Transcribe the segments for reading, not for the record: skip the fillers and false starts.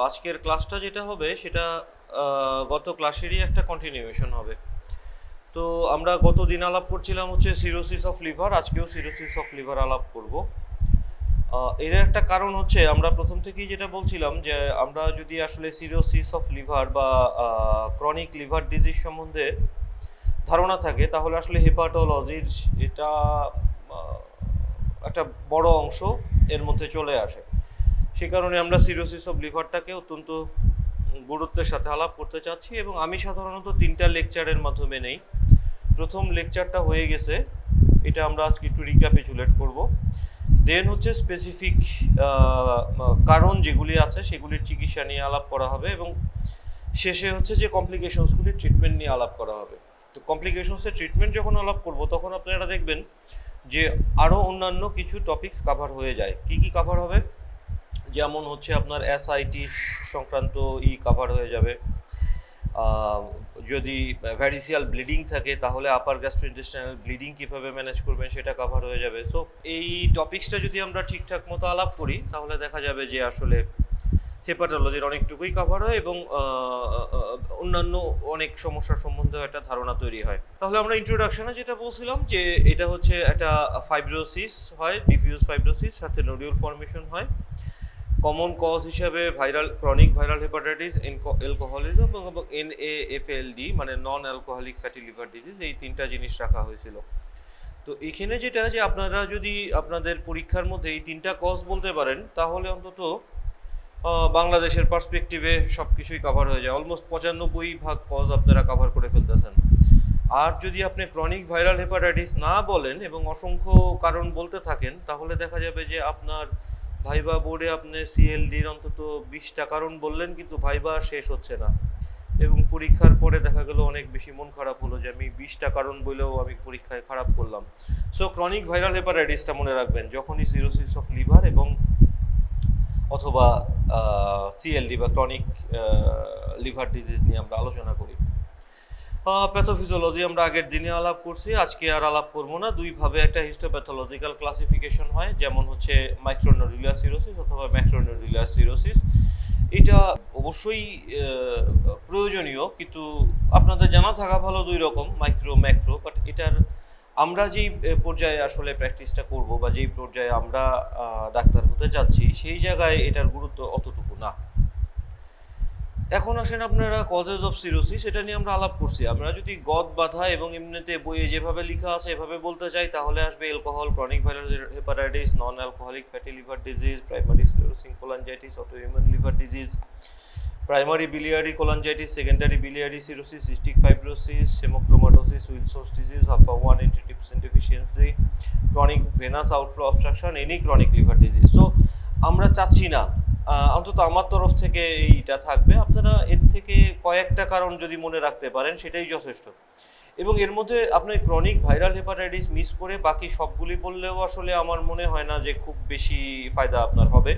আজকের ক্লাসটা যেটা হবে সেটা গত ক্লাসেরই একটা কন্টিনিউয়েশন হবে। তো আমরা গত দিন আলাপ করছিলাম হচ্ছে সিরোসিস অফ লিভার, আজকেও সিরোসিস অফ লিভার আলাপ করব। এর একটা কারণ হচ্ছে আমরা প্রথম থেকেই যেটা বলছিলাম যে আমরা যদি আসলে সিরোসিস অফ লিভার বা ক্রনিক লিভার ডিজিজ সম্বন্ধে ধারণা থাকে তাহলে আসলে হেপাটোলজির এটা একটা বড় অংশ এর মধ্যে চলে আসে। সে কারণে আমরা সিরোসিস অফ লিভারটাকে অত্যন্ত গুরুত্বের সাথে আলাপ করতে চাচ্ছি এবং আমি সাধারণত 3টা লেকচারের মাধ্যমে নেই। প্রথম লেকচারটা হয়ে গেছে, এটা আমরা আজকে একটু রিক্যাপিচুলেট করব। দেন হচ্ছে স্পেসিফিক কারণ যেগুলি আছে সেগুলির চিকিৎসা নিয়ে আলাপ করা হবে এবং শেষে হচ্ছে যে কমপ্লিকেশনসগুলির ট্রিটমেন্ট নিয়ে আলাপ করা হবে। তো কমপ্লিকেশনসের ট্রিটমেন্ট যখন আলাপ করব তখন আপনারা দেখবেন যে আরও অন্যান্য কিছু টপিকস কাভার হয়ে যায়। কি কি কাভার হবে? যেমন হচ্ছে আপনার অ্যাসাইটিস সংক্রান্ত কাভার হয়ে যাবে। যদি ভ্যারিসিয়াল ব্লিডিং থাকে তাহলে আপার গ্যাস্ট্রোইন্টেস্টাইনাল ব্লিডিং কীভাবে ম্যানেজ করবেন সেটা কাভার হয়ে যাবে। সো এই টপিক্সটা যদি আমরা ঠিকঠাক মতো আলাপ করি তাহলে দেখা যাবে যে আসলে হেপাটোলজির অনেকটুকুই কাভার হয় এবং অন্যান্য অনেক সমস্যার সম্বন্ধেও একটা ধারণা তৈরি হয়। তাহলে আমরা ইন্ট্রোডাকশনে যেটা বলছিলাম যে এটা হচ্ছে একটা ফাইব্রোসিস হয়, ডিফিউজ ফাইব্রোসিস, সাথে নোডিউল ফর্মেশন হয়। কমন কজ হিসাবে ক্রনিক ভাইরাল হেপাটাইটিস, অ্যালকোহলিজম এবং NAFLD মানে নন অ্যালকোহলিক ফ্যাটি লিভার ডিজিজ, এই 3টা জিনিস রাখা হয়েছিল। তো এখানে যেটা যে আপনারা যদি আপনাদের পরীক্ষার মধ্যে এই 3টা কজ বলতে পারেন তাহলে অন্তত বাংলাদেশের পার্সপেক্টিভে সব কিছুই কাভার হয়ে যায়। অলমোস্ট 95% কজ আপনারা কাভার করে ফেলতেছেন। আর যদি আপনি ক্রনিক ভাইরাল হেপাটাইটিস না বলেন এবং অসংখ্য কারণ বলতে থাকেন তাহলে দেখা যাবে যে আপনার ভাইবা বোর্ডে আপনি CLDর অন্তত 20টা কারণ বললেন কিন্তু ভাইবা শেষ হচ্ছে না এবং পরীক্ষার পরে দেখা গেল অনেক বেশি মন খারাপ হলো যে আমি 20টা কারণ বলেও আমি পরীক্ষায় খারাপ করলাম। সো ক্রনিক ভাইরাল হেপাটাইটিসটা মনে রাখবেন যখনই সিরোসিস অফ লিভার এবং অথবা CLD বা ক্রনিক লিভার ডিজিজ নিয়ে আমরা আলোচনা করি। প্যাথোফিজিওলজি আমরা আগের দিনে আলাপ করছি, আজকে আর আলাপ করবো না। দুইভাবে একটা হিস্টোপ্যাথোলজিক্যাল ক্লাসিফিকেশন হয়, যেমন হচ্ছে মাইক্রোনোডুলার সিরোসিস অথবা ম্যাক্রোনোডুলার সিরোসিস। এটা অবশ্যই প্রয়োজনীয়, কিন্তু আপনাদের জানা থাকা ভালো দুই রকম, মাইক্রো ম্যাক্রো। বাট এটার আমরা যেই পর্যায়ে আসলে প্র্যাকটিসটা করব বা যেই পর্যায়ে আমরা ডাক্তার হতে যাচ্ছি সেই জায়গায় এটার গুরুত্ব অতটুকু না। এখন আসেন আপনারা কজেস অফ সিরোসিস, এটা নিয়ে আমরা আলাপ করছি। আমরা যদি গদ বাধা এবং এমনিতে বইয়ে যেভাবে লেখা আছে এভাবে বলতে চাই তাহলে আসবে alcohol, chronic viral hepatitis, non alcoholic fatty liver disease, primary sclerosing cholangitis, autoimmune liver disease, primary biliary cholangitis, secondary biliary cirrhosis, cystic fibrosis, haemochromatosis, Wilson's disease, alpha-1 antitrypsin deficiency, chronic venous outflow obstruction, any chronic liver disease. So আমরা চাচ্ছি না, অন্তত আমার তরফ থেকে এইটা থাকবে। আপনারা এর থেকে কয়েকটা কারণ যদি মনে রাখতে পারেন সেটাই যথেষ্ট। এবং এর মধ্যে আপনার ক্রনিক ভাইরাল হেপাটাইটিস মিস করে বাকি সবগুলি বললেও আসলে আমার মনে হয় না যে খুব বেশি ফায়দা আপনার হবে।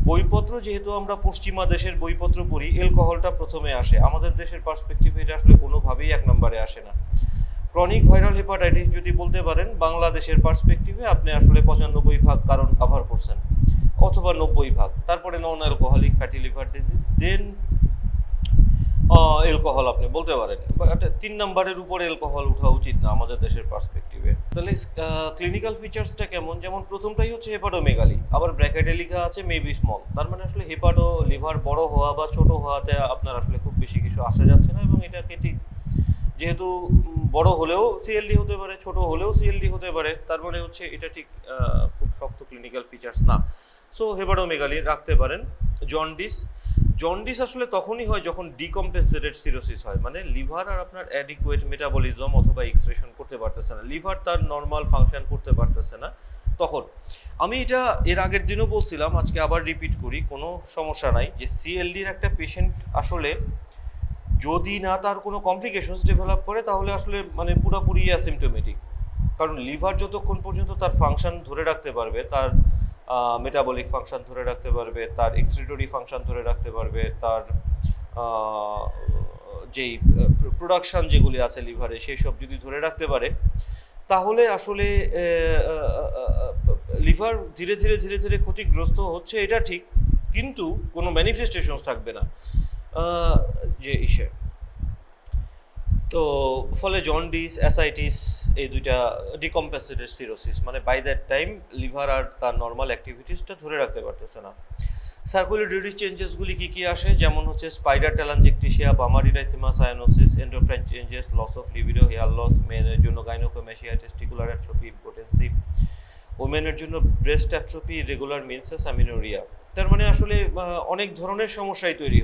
বইপত্র যেহেতু আমরা পশ্চিমা দেশের বইপত্র পড়ি, অ্যালকোহলটা প্রথমে আসে। আমাদের দেশের পার্সপেক্টিভে এটা আসলে কোনোভাবেই 1 নম্বরে আসে না। ক্রনিক ভাইরাল হেপাটাইটিস যদি বলতে পারেন বাংলাদেশের পার্সপেক্টিভে আপনি আসলে 95% কারণ কাভার করছেন অথবা 90%। তারপরে non alcoholic fatty liver disease, then alcohol আপনি বলতে পারেন। 3 নম্বরের উপরে অ্যালকোহল উঠা উচিত না আমাদের দেশের পার্সপেক্টিভে। তাহলে ক্লিনিক্যাল ফিচার্সটা কেমন? যেমন প্রথমটাই হচ্ছে হেপাটোমেগালি, আবার ব্র্যাকেটে লেখা আছে মেবি স্মল। তার মানে আসলে হেপাটো লিভার বড় হওয়া বা ছোট হওয়াতে আপনার আসলে খুব বেশি কিছু আসা যাচ্ছে না এবং এটাকে ঠিক যেহেতু বড় হলেও CLD হতে পারে, ছোট হলেও CLD হতে পারে, তার মানে হচ্ছে এটা ঠিক খুব শক্ত ক্লিনিক্যাল ফিচার্স না। সো হেপাটোমেগালি রাখতে পারেন। জন্ডিস আসলে তখনই হয় যখন ডিকম্পেনসেটেড সিরোসিস হয়, মানে লিভার আর আপনার অ্যাডিকুয়েট মেটাবলিজম অথবা এক্সক্রেশন করতে পারতেছে না, লিভার তার নর্মাল ফাংশন করতে পারতেছে না। তখন আমি এটা এর আগের দিনও বলছিলাম, আজকে আবার রিপিট করি, কোনো সমস্যা নাই, যে CLDর একটা পেশেন্ট আসলে যদি না তার কোনো কমপ্লিকেশনস ডেভেলপ করে তাহলে আসলে মানে পুরোপুরি অ্যাসিমটোমেটিক। কারণ লিভার যতক্ষণ পর্যন্ত তার ফাংশন ধরে রাখতে পারবে, তার মেটাবলিক ফাংশন ধরে রাখতে পারবে, তার এক্সক্রিটরি ফাংশন ধরে রাখতে পারবে, তার যেই প্রোডাকশন যেগুলি আছে লিভারে সেই সব যদি ধরে রাখতে পারে তাহলে আসলে লিভার ধীরে ধীরে ক্ষতিগ্রস্ত হচ্ছে এটা ঠিক, কিন্তু কোনো ম্যানিফেস্টেশনস থাকবে না যে ইসে। তো ফলে জন্ডিস, অ্যাসাইটিস এই দুইটা ডিকম্পেন্সেটেড সিরোসিস, মানে বাই দ্যাট টাইম লিভার আর তার নর্মাল অ্যাক্টিভিটিসটা ধরে রাখতে পারতেছে না। সার্কুলেটরি চেঞ্জেসগুলি কী কী আসে, যেমন হচ্ছে spider telangiectasia, palmar erythema, cyanosis, endocrine changes, loss of libido, hair loss, মেনের জন্য গাইনোকোমেশিয়া, টেস্টিকুলার অ্যাট্রোপি, ইম্পোটেন্সি, ওমেনের জন্য breast atrophy, regular menses, amenorrhoea. তার মানে আসলে অনেক ধরনের সমস্যাই তৈরি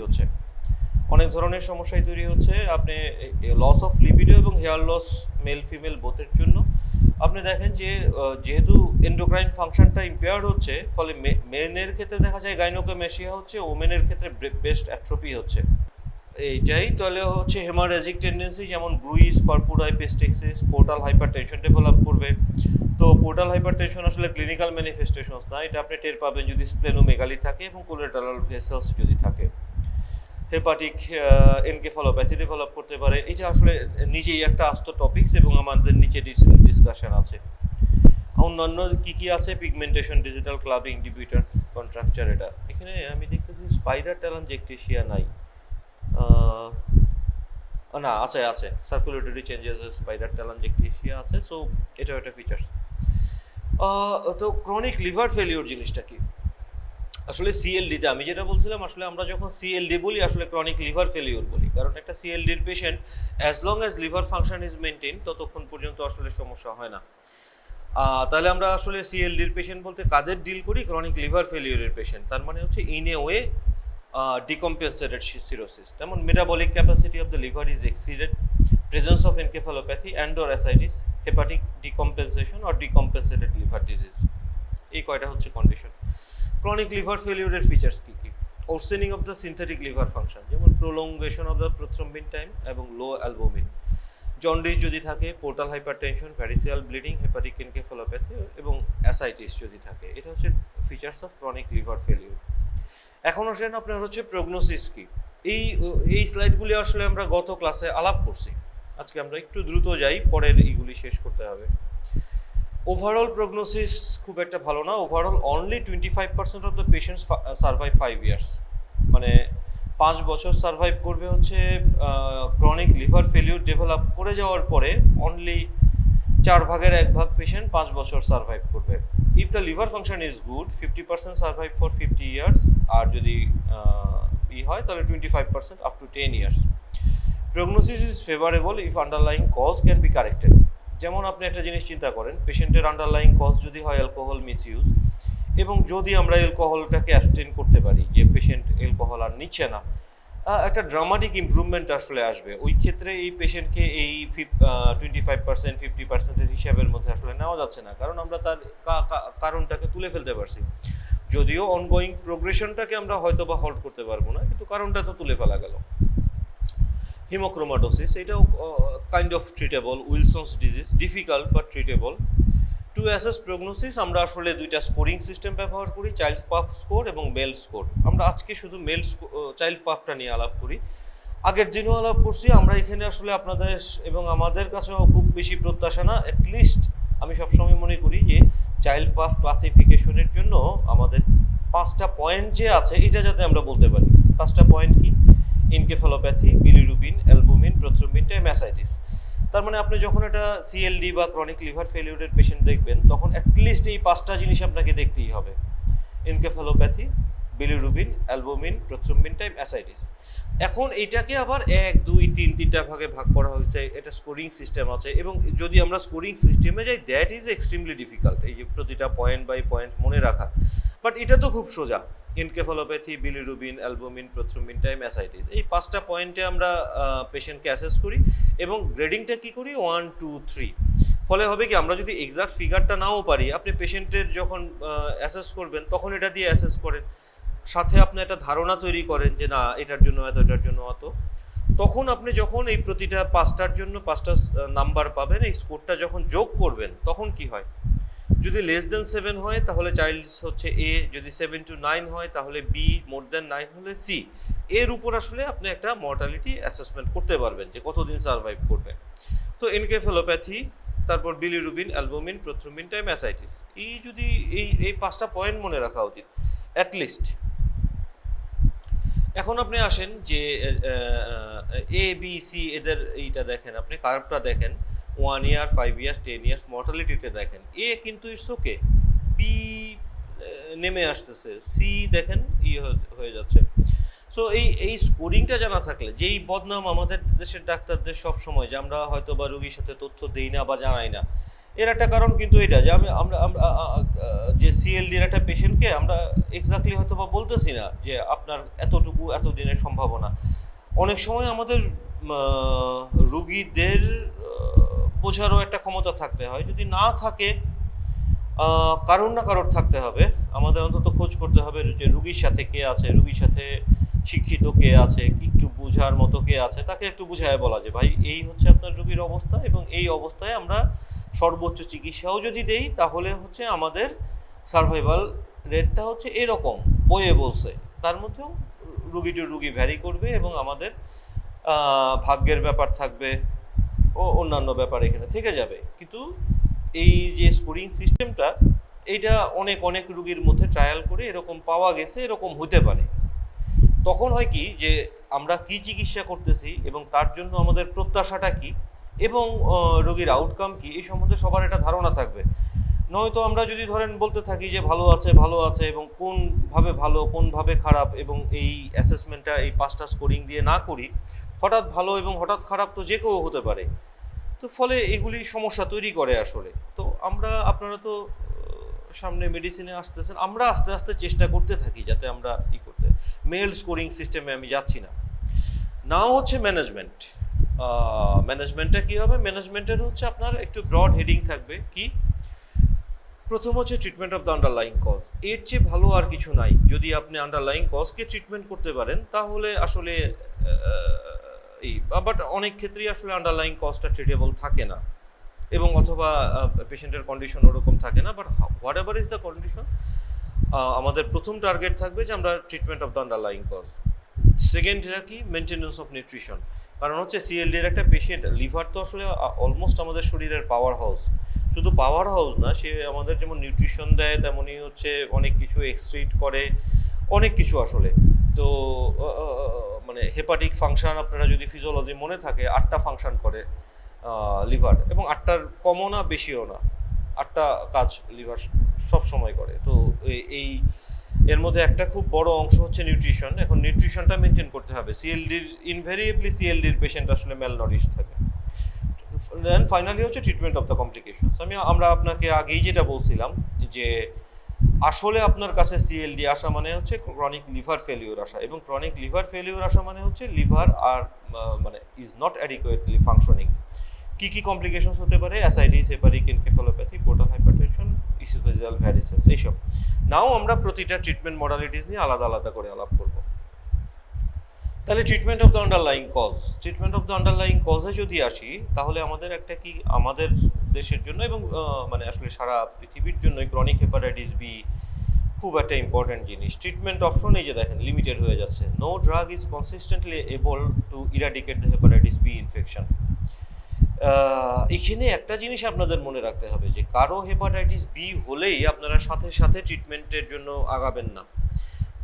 হচ্ছে, আপনি লস অফ লিবিডো এবং হেয়ার লস মেল ফিমেল বোথের জন্য আপনি দেখেন যে যেহেতু এন্ডোক্রাইন ফাংশনটা ইম্পেয়ার্ড হচ্ছে, ফলে মেনের ক্ষেত্রে দেখা যায় গাইনোকোমেশিয়া হচ্ছে, ওমেনের ক্ষেত্রে ব্রেস্ট অ্যাট্রোপি হচ্ছে। এইটাই তাহলে হচ্ছে হেমারেজিক টেন্ডেন্সি, যেমন ব্রুইস, পারপুরাই, পেস্টেক্সিস, পোর্টাল হাইপারটেনশন ডেভেলপ করবে। তো পোর্টাল হাইপারটেনশন আসলে ক্লিনিক্যাল ম্যানিফেস্টেশনস না, এটা আপনি টের পাবেন যদি স্প্লেনোমেগালি থাকে এবং কোলেটারাল ভেসেলস যদি থাকে। হেপাটিক এনকেফালোপ্যাথি ডেভেলপ করতে পারে। এটা আসলে নিজেই একটা আস্ত টপিকস এবং আমাদের নিচে ডিসকাশন আছে। অন্যান্য কী কী আছে, পিগমেন্টেশন, ডিজিটাল ক্লাবিং, ডিবিউটার কন্ট্রাকচার। এটা এখানে আমি দেখতেছি স্পাইডার টেলাঞ্জেকটিসিয়া নাই, না আছে সার্কুলেটরি চেঞ্জেস, স্পাইডার টেলাঞ্জেকটিসিয়া আছে। সো এটাও একটা ফিচার্স। তো ক্রনিক লিভার ফেলিওর জিনিসটা কি? আসলে সিএলডিতে আমি যেটা বলছিলাম, আসলে আমরা যখন সিএলডি বলি আসলে ক্রনিক লিভার ফেলিওর বলি, কারণ একটা সিএলডির patient as long as liver function is maintain ততক্ষণ পর্যন্ত আসলে সমস্যা হয় না। তাহলে আমরা আসলে সিএলডির পেশেন্ট বলতে কাদের ডিল করি? ক্রনিক লিভার ফেলিওরের পেশেন্ট। তার মানে হচ্ছে in a way decompensated cirrhosis, যেমন metabolic capacity of the liver is exceeded, presence of encephalopathy and or ascites, hepatic decompensation or decompensated liver disease। এই কয়টা হচ্ছে কন্ডিশন। ক্রনিক লিভার ফেলিওরের ফিচার্স কী কী? worsening of the synthetic liver function, যেমন prolongation of the prothrombin time এবং low albumin। Jaundice যদি থাকে, portal hypertension, variceal bleeding, hepatic encephalopathy এবং অ্যাসাইটিস যদি থাকে। এটা হচ্ছে features of chronic liver failure. এখন আসেন আপনার হচ্ছে প্রগনোসিস কি। এই স্লাইডগুলি আসলে আমরা গত ক্লাসে আলাপ করছি, আজকে আমরা একটু দ্রুত যাই, পরের এইগুলি শেষ করতে হবে। ওভারঅল প্রগনোসিস খুব একটা ভালো না। Overall only 25% of the patients survive 5 years, মানে 5 বছর সার্ভাইভ করবে হচ্ছে ক্রনিক লিভার ফেলিওর ডেভেলপ করে যাওয়ার পরে। অনলি 4 ভাগের 1 ভাগ পেশেন্ট 5 বছর সার্ভাইভ করবে। If the liver function is good 50% survive for 50 years, আর যদি হয় তাহলে 25% up to 10 years. Prognosis is favourable if underlying cause can be corrected. যেমন আপনি একটা জিনিস চিন্তা করেন, পেশেন্টের আন্ডারলাইং কজ যদি হয় অ্যালকোহল মিসইউজ, এবং যদি আমরা অ্যালকোহলটাকে অ্যাবস্টেন করতে পারি, যে পেশেন্ট অ্যালকোহল আর নিচ্ছে না, একটা ড্রামাটিক ইমপ্রুভমেন্ট আসলে আসবে। ওই ক্ষেত্রে এই পেশেন্টকে এই 25% 50%-এর হিসাবের মধ্যে আসলে নেওয়া যাচ্ছে না, কারণ আমরা তার কারণটাকে তুলে ফেলতে পারছি। যদিও অনগোয়িং প্রোগ্রেশনটাকে আমরা হয়তো বা হল্ট করতে পারবো না, কিন্তু কারণটা তো তুলে ফেলা গেল। হিমোক্রোমাটোসিস, এটাও kind of treatable. Wilson's disease, difficult but treatable. To assess prognosis আমরা আসলে দুইটা স্কোরিং সিস্টেম ব্যবহার করি, চাইল্ড পাফ স্কোর এবং মেল স্কোর। আমরা আজকে শুধু চাইল্ড পাফটা নিয়ে আলাপ করি, আগের দিনও আলাপ করছি। আমরা এখানে আসলে আপনাদের এবং আমাদের কাছেও খুব বেশি প্রত্যাশা না, অ্যাটলিস্ট আমি সবসময় মনে করি যে চাইল্ড পাফ ক্লাসিফিকেশনের জন্য আমাদের 5টা পয়েন্ট যে আছে এটা যাতে আমরা বলতে পারি। 5টা পয়েন্ট কি? Encephalopathy, bilirubin, albumin, prothrombin, ascites. তার মানে আপনি যখন একটা সিএলডি বা ক্রনিক লিভার ফেলিওরের পেশেন্ট দেখবেন, তখন অ্যাটলিস্ট এই 5টা জিনিস আপনাকে দেখতেই হবে: encephalopathy, bilirubin, albumin, prothrombin, ascites. এখন এইটাকে আবার 1, 2, 3 তিনটা ভাগে ভাগ করা হয়েছে, এটা স্কোরিং সিস্টেম আছে। এবং যদি আমরা স্কোরিং সিস্টেমে যাই, দ্যাট ইজ এক্সট্রিমলি ডিফিকাল্ট, এই যে প্রতিটা পয়েন্ট বাই পয়েন্ট মনে রাখা। বাট এটা তো খুব সোজা, encephalopathy, bilirubin, albumin, prothrombin, ascites, এই 5টা পয়েন্টে আমরা পেশেন্টকে অ্যাসেস করি এবং গ্রেডিংটা কী করি? 1, 2, 3। ফলে হবে কি, আমরা যদি এক্সাক্ট ফিগারটা নাও পারি, আপনি পেশেন্টের যখন অ্যাসেস করবেন তখন এটা দিয়ে অ্যাসেস করেন, সাথে আপনি একটা ধারণা তৈরি করেন যে না এটার জন্য এত, এটার জন্য অত। তখন আপনি যখন এই প্রতিটা 5টার জন্য 5টা নাম্বার পাবেন, এই স্কোরটা যখন যোগ করবেন তখন কি হয়? যদি লেস দেন 7 হয় তাহলে চাইল্ড হচ্ছে এ, যদি 7 to 9 হয় তাহলে বি, মোর দেন 9 হলে সি। এর উপর আসলে আপনি একটা মর্টালিটি অ্যাসেসমেন্ট করতে পারবেন যে কতদিন সার্ভাইভ করবে। তো এনকেফালোপ্যাথি, তারপর বিলিরুবিন, অ্যালবুমিন, প্রোথ্রোম্বিন, অ্যাসাইটিস, এই যদি এই 5টা পয়েন্ট মনে রাখা উচিত অ্যাটলিস্ট। এখন আপনি আসেন যে এ বি সি এদের এইটা দেখেন, আপনি কার্ভটা দেখেন 1 ইয়ার, 5 ইয়ার্স, 10 ইয়ার্স মর্টালিটিতে দেখেন এ কিন্তু ইটস ওকে, বি নেমে আসতেছে, সি দেখেন হয়ে যাচ্ছে। সো এই স্কোরিংটা জানা থাকলে, যেই বদনাম আমাদের দেশের ডাক্তারদের সব সময় যে আমরা হয়তো বা রোগীর সাথে তথ্য দেই না বা জানাই না, এর একটা কারণ কিন্তু এটা যে আমরা আমরা যে সিএলডির একটা পেশেন্টকে আমরা এক্স্যাক্টলি হয়তো বা বলতেছি না যে আপনার এতটুকু এতদিনের সম্ভাবনা। অনেক সময় আমাদের রুগীদের বোঝারও একটা ক্ষমতা থাকতে হয়, যদি না থাকে কারোর না কারোর থাকতে হবে। আমাদের অন্তত খোঁজ করতে হবে যে রুগীর সাথে কে আছে, রুগীর সাথে শিক্ষিত কে আছে, কি একটু বোঝার মতো কে আছে, তাকে একটু বুঝায় বলা যে ভাই এই হচ্ছে আপনার রুগীর অবস্থা এবং এই অবস্থায় আমরা সর্বোচ্চ চিকিৎসাও যদি দেই তাহলে হচ্ছে আমাদের সার্ভাইভাল রেটটা হচ্ছে এরকম বইয়ে বলছে, তার মধ্যেও রুগী টু রুগী ভ্যারি করবে এবং আমাদের ভাগ্যের ব্যাপার থাকবে ও অন্যান্য ব্যাপার এখানে থেকে যাবে। কিন্তু এই যে স্কোরিং সিস্টেমটা, এইটা অনেক অনেক রুগীর মধ্যে ট্রায়াল করে এরকম পাওয়া গেছে এরকম হতে পারে। তখন হয় কি যে আমরা কি চিকিৎসা করতেছি এবং তার জন্য আমাদের প্রত্যাশাটা কি এবং রোগীর আউটকাম কি, এই সম্বন্ধে সবার একটা ধারণা থাকবে। নয়তো আমরা যদি ধরেন বলতে থাকি যে ভালো আছে এবং কোনভাবে ভালো কোনভাবে খারাপ এবং এই অ্যাসেসমেন্টটা এই 5টা স্কোরিং দিয়ে না করি, হঠাৎ ভালো এবং হঠাৎ খারাপ তো যে কেউ হতে পারে। তো ফলে এগুলি সমস্যা তৈরি করে আসলে। তো আপনারা তো সামনে মেডিসিনে আসতেছেন, আমরা আস্তে আস্তে চেষ্টা করতে থাকি যাতে আমরা করতে মেল স্কোরিং সিস্টেমে আমি যাচ্ছি না। নাও হচ্ছে ম্যানেজমেন্টটা কী হবে, ম্যানেজমেন্টের হচ্ছে আপনার একটু ব্রড হেডিং থাকবে। কি প্রথম হচ্ছে treatment of the underlying cause. এর চেয়ে ভালো আর কিছু নাই। যদি আপনি আন্ডারলাইং কজকে ট্রিটমেন্ট করতে পারেন তাহলে আসলে বাট অনেক ক্ষেত্রেই আসলে আন্ডারলাইং কজটা ট্রিটেবল থাকে না এবং অথবা পেশেন্টের কন্ডিশন ওরকম থাকে না। But whatever is the condition, আমাদের প্রথম টার্গেট থাকবে যে আমরা treatment of the underlying cause. সেকেন্ডটা কি, মেনটেন্যান্স অফ নিউট্রিশন। কারণ হচ্ছে সিএলডির একটা পেশেন্ট, লিভার তো আসলে অলমোস্ট আমাদের শরীরের পাওয়ার হাউস। শুধু পাওয়ার হাউস না, সে আমাদের যেমন নিউট্রিশন দেয় তেমনই হচ্ছে অনেক কিছু এক্সক্রিট করে, অনেক কিছু আসলে। তো মানে হেপাটিক ফাংশন আপনারা যদি ফিজিওলজি মনে থাকে 8টা ফাংশন করে লিভার, এবং 8টার কমও না বেশিও না, 8টা কাজ লিভার সব সময় করে। তো এই এর মধ্যে একটা খুব বড় অংশ হচ্ছে নিউট্রিশন। এখন নিউট্রিশনটা মেনটেন করতে হবে। ইনভেরিয়েবলি সিএলডির পেশেন্ট আসলে ম্যালনারিশ থাকে। দেন ফাইনালি হচ্ছে ট্রিটমেন্ট অফ দ্য কমপ্লিকেশনস। আমরা আপনাকে আগেই যেটা বলছিলাম যে আসলে আপনার কাছে সিএলডি আসা মানে হচ্ছে ক্রনিক লিভার ফেলিওর আসা, এবং ক্রনিক লিভার ফেলিওর আসা মানে হচ্ছে লিভার আর মানে ইজ নট অ্যাডিকুয়েটলি ফাংশনিং। কী কী কমপ্লিকেশনস হতে পারে, ascites, hepatic encephalopathy, portal hypertension, oesophageal varices, এইসব। নাও আমরা প্রতিটা ট্রিটমেন্ট মডালিটিস নিয়ে আলাদা আলাদা করে আলাপ করব। তাহলে ট্রিটমেন্ট অফ দ্য আন্ডারলাইং কজে যদি আসি, তাহলে আমাদের একটা কি, আমাদের দেশের জন্য এবং মানে আসলে সারা পৃথিবীর জন্যই ক্রনিক হেপাটাইটিস বি খুব একটা ইম্পর্ট্যান্ট জিনিস। ট্রিটমেন্ট অপশন এই যে দেখেন লিমিটেড হয়ে যাচ্ছে। No drug is consistently able to eradicate the hepatitis B infection. এখানে একটা জিনিস আপনাদের মনে রাখতে হবে যে কারো হেপাটাইটিস বি হলেই আপনারা সাথে সাথে ট্রিটমেন্টের জন্য আগাবেন না।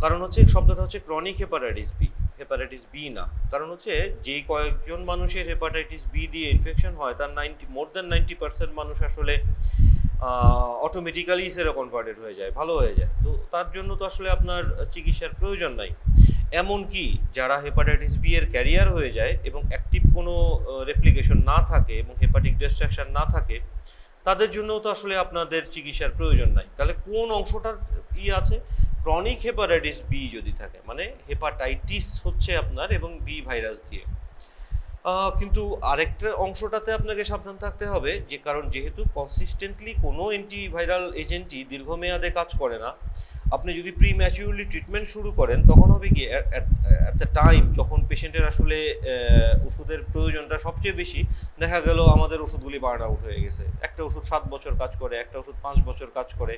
কারণ হচ্ছে শব্দটা হচ্ছে ক্রনিক হেপাটাইটিস বি না। কারণ হচ্ছে যেই কয়েকজন মানুষের হেপাটাইটিস বি দিয়ে ইনফেকশন হয় তার মোর দ্যান 90% মানুষ আসলে অটোমেটিক্যালি সেরো কনভার্টেড হয়ে যায়, ভালো হয়ে যায়। তো তার জন্য তো আসলে আপনার চিকিৎসার প্রয়োজন নাই। এমনকি যারা হেপাটাইটিস বি এর ক্যারিয়ার হয়ে যায় এবং অ্যাক্টিভ কোনো রেপ্লিকেশন না থাকে এবং হেপাটিক ডিস্ট্রাকশন না থাকে, তাদের জন্যও তো আসলে আপনাদের চিকিৎসার প্রয়োজন নাই। তাহলে কোন অংশটার আছে, ক্রনিক হেপাটাইটিস বি যদি থাকে, মানে হেপাটাইটিস হচ্ছে আপনার এবং বি ভাইরাস দিয়ে। কিন্তু আরেকটা অংশটাতে আপনাকে সাবধান থাকতে হবে, যে কারণ যেহেতু কনসিস্টেন্টলি কোনো অ্যান্টিভাইরাল এজেন্টই দীর্ঘমেয়াদে কাজ করে না, আপনি যদি প্রিম্যাচিউরলি ট্রিটমেন্ট শুরু করেন তখন হবে কি, অ্যাট দ্য টাইম যখন পেশেন্টের আসলে ওষুধের প্রয়োজনটা সবচেয়ে বেশি, দেখা গেল আমাদের ওষুধগুলি বার্ন আউট হয়ে গেছে। একটা ওষুধ 7 বছর কাজ করে, একটা ওষুধ 5 বছর কাজ করে।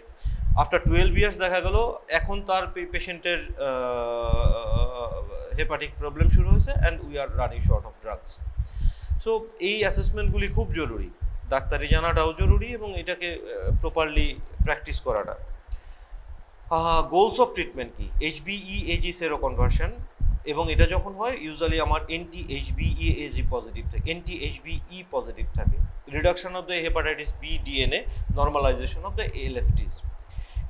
আফটার 12 ইয়ার্স দেখা গেল এখন তার পেশেন্টের হেপাটিক প্রবলেম শুরু হয়েছে and we are running short of drugs. So এই অ্যাসেসমেন্টগুলি খুব জরুরি, ডাক্তারি জানাটাও জরুরি এবং এটাকে প্রপারলি প্র্যাকটিস করাটা। গোলস অফ ট্রিটমেন্ট কি, HBE AG সেরো কনভার্সন, এবং এটা যখন হয় ইউজুয়ালি আমার NT-HBE পজিটিভ থাকে, NT-HBE পজিটিভ থাকে, reduction of the hepatitis B DNA, normalisation of the LFTs.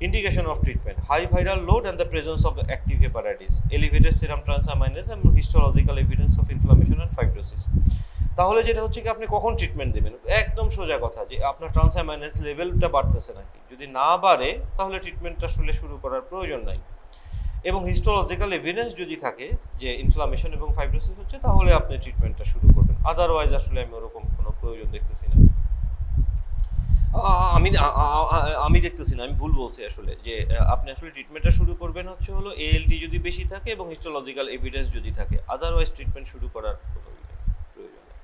Indication of treatment: high viral load and the presence of the active hepatitis, elevated serum transaminase and histological evidence of inflammation and fibrosis. তাহলে যেটা হচ্ছে কি আপনি কখন treatment দেবেন, একদম সোজা কথা যে আপনার ট্রান্সামাইনেজ লেভেলটা বাড়তেছে নাকি, যদি না বাড়ে তাহলে ট্রিটমেন্টটা আসলে শুরু করার প্রয়োজন নাই, এবং হিস্টোলজিক্যাল এভিডেন্স যদি থাকে যে ইনফ্লামেশন এবং ফাইব্রোসিস হচ্ছে তাহলে আপনি ট্রিটমেন্টটা শুরু করবেন, আদারওয়াইজ আসলে আমি ওরকম কোনো প্রয়োজন দেখতেছি না। আমি দেখতেছি না, আমি ভুল বলছি আসলে, যে আপনি আসলে ট্রিটমেন্টটা শুরু করবেন হচ্ছে হলো ALT যদি বেশি থাকে এবং হিস্টোলজিক্যাল এভিডেন্স যদি থাকে, আদারওয়াইজ ট্রিটমেন্ট শুরু করার প্রয়োজন নেই।